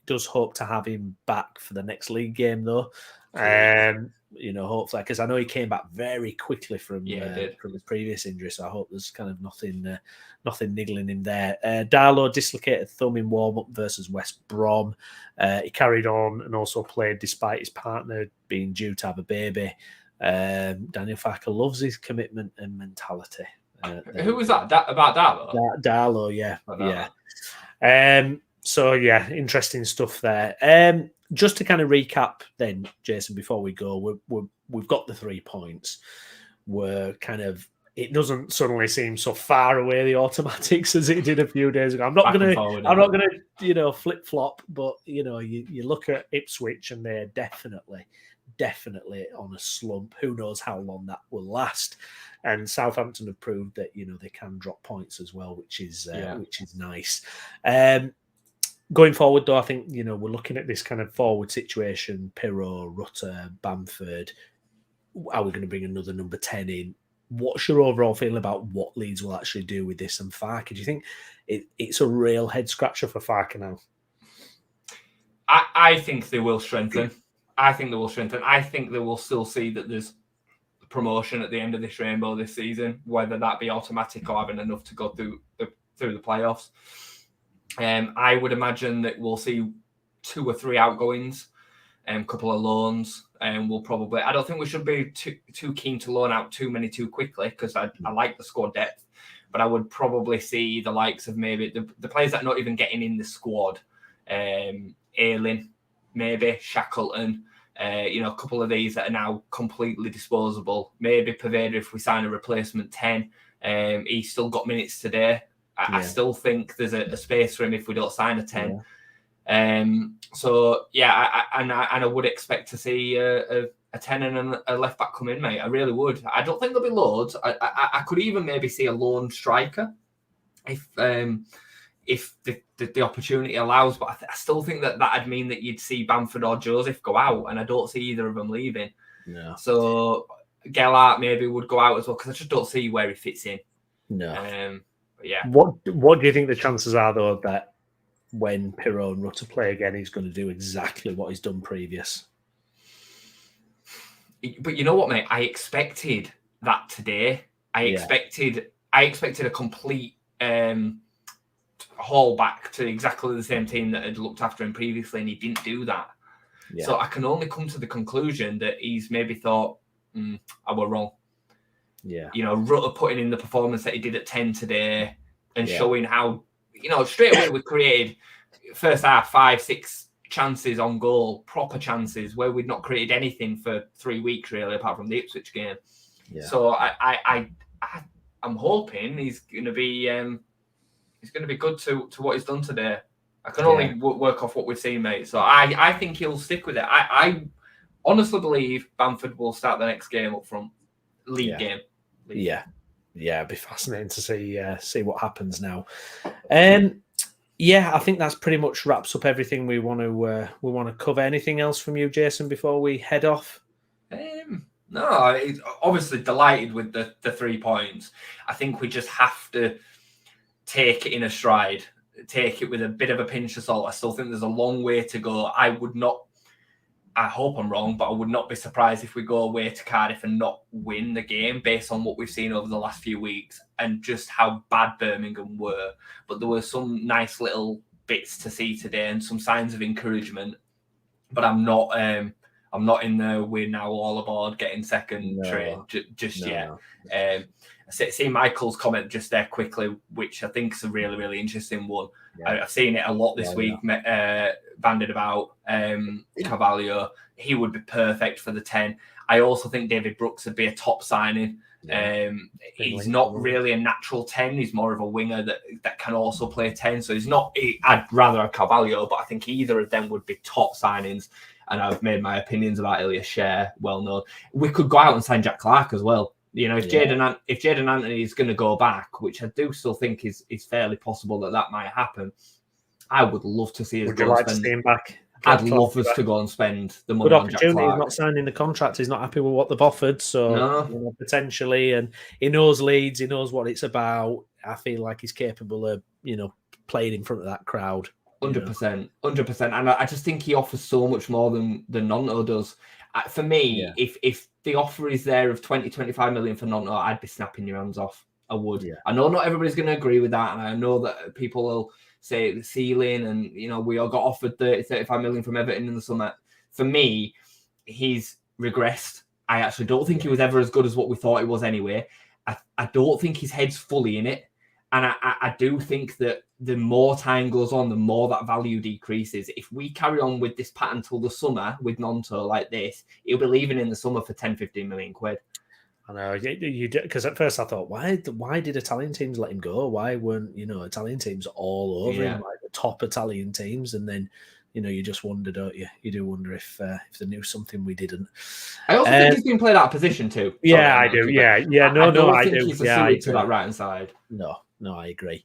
Does hope to have him back for the next league game, though. Hopefully, because I know he came back very quickly from his previous injury. So I hope there's kind of nothing niggling him there. Darlow dislocated thumb in warm-up versus West Brom. He carried on and also played despite his partner being due to have a baby. Daniel Farke loves his commitment and mentality. Who was that? About Darlow? Darlow, yeah. So, yeah, interesting stuff there. Just to kind of recap then, Jason, before we go, we've got the 3 points. We're kind of, it doesn't suddenly seem so far away, the automatics, as it did a few days ago. I'm not going to flip flop, but you look at Ipswich and they're definitely on a slump. Who knows how long that will last? And Southampton have proved that they can drop points as well, which is nice. Going forward, though, I think we're looking at this kind of forward situation: Piro, Rutter, Bamford. Are we going to bring another number 10 in? What's your overall feeling about what Leeds will actually do with this and Farke? Do you think it's a real head scratcher for Farke now? I think they will strengthen. I think they will still see that there's promotion at the end of this rainbow this season, whether that be automatic or having enough to go through the playoffs. I would imagine that we'll see 2 or 3 outgoings, a couple of loans, and we'll probably. I don't think we should be too keen to loan out too many too quickly, because I like the squad depth, but I would probably see the likes of maybe the players that are not even getting in the squad, Ayling, maybe Shackleton. A couple of these that are now completely disposable. Maybe Poveda if we sign a replacement 10. He's still got minutes today. I still think there's a space for him if we don't sign a 10. I would expect to see a 10 and a left back come in, mate. I really would. I don't think there'll be loads. I could even maybe see a lone striker if the opportunity allows, but I still think that'd mean that you'd see Bamford or Joseph go out, and I don't see either of them leaving. No. So Gellart maybe would go out as well, because I just don't see where he fits in. No. But yeah. What do you think the chances are, though, that when Piro and Rutter play again, he's going to do exactly what he's done previous? But you know what, mate? I expected that today. I expected a complete haul back to exactly the same team that had looked after him previously, and he didn't do that. Yeah. So I can only come to the conclusion that he's maybe thought, I was wrong. Yeah. You know, Rutter putting in the performance that he did at 10 today and showing how, you know, straight away we created first half 5-6 chances on goal, proper chances where we'd not created anything for 3 weeks really, apart from the Ipswich game. Yeah. So I'm hoping he's going to be good to what he's done today. I can only work off what we've seen, mate. So I think he'll stick with it. I honestly believe Bamford will start the next game up front, league game. Yeah, it'd be fascinating to see what happens now. Yeah, I think that's pretty much wraps up everything we want to cover. Anything else from you, Jayson, before we head off? No, obviously delighted with the 3 points. I think we just have to take it in a stride, take it with a bit of a pinch of salt. I still think there's a long way to go. I hope I'm wrong, but I would not be surprised if we go away to Cardiff and not win the game based on what we've seen over the last few weeks and just how bad Birmingham were. But there were some nice little bits to see today and some signs of encouragement. But I'm not in the we're now all aboard getting second train just yet. See Michael's comment just there quickly, which I think is a really, really interesting one. Yeah. I've seen it a lot this week, bandied about. Carvalho, he would be perfect for the 10. I also think David Brooks would be a top signing. He's not really a natural 10. He's more of a winger that can also play 10. So I'd rather have Carvalho, but I think either of them would be top signings. And I've made my opinions about Ilya Share well known. We could go out and sign Jack Clark as well. You know, if Jayden Anthony is going to go back, which I do still think is fairly possible that might happen, I would love to see us go and spend. To see him back? I'd love us to go and spend the money on Jack Clark. He's not signing the contract. He's not happy with what they've offered. So potentially, and he knows Leeds. He knows what it's about. I feel like he's capable of, playing in front of that crowd. 100%. And I just think he offers so much more than Gnonto does. For me, if the offer is there of 20-25 million for Gnonto, I'd be snapping your hands off. I would. Yeah. I know not everybody's going to agree with that, and I know that people will say the ceiling, and we all got offered 30-35 million from Everton in the summer. For me, he's regressed. I actually don't think he was ever as good as what we thought he was anyway. I don't think his head's fully in it. And I do think that the more time goes on, the more that value decreases. If we carry on with this pattern till the summer with Gnonto like this, he'll be leaving in the summer for 10-15 million quid. I know, you did, because at first I thought, why did Italian teams let him go? Why weren't Italian teams all over him, like the top Italian teams? And then you just wonder, don't you? You do wonder if they knew something we didn't. I also think he's been played out of position too. Yeah, I do. Yeah. I think he's suited to that right hand side. No, I agree.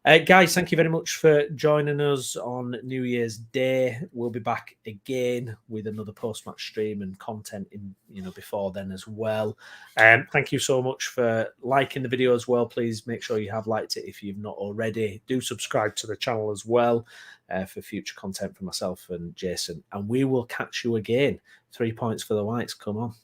Guys, thank you very much for joining us on New Year's Day. We'll be back again with another post-match stream and content before then as well. Thank you so much for liking the video as well. Please make sure you have liked it if you've not already. Do subscribe to the channel as well for future content from myself and Jayson. And we will catch you again. 3 points for the Whites. Come on.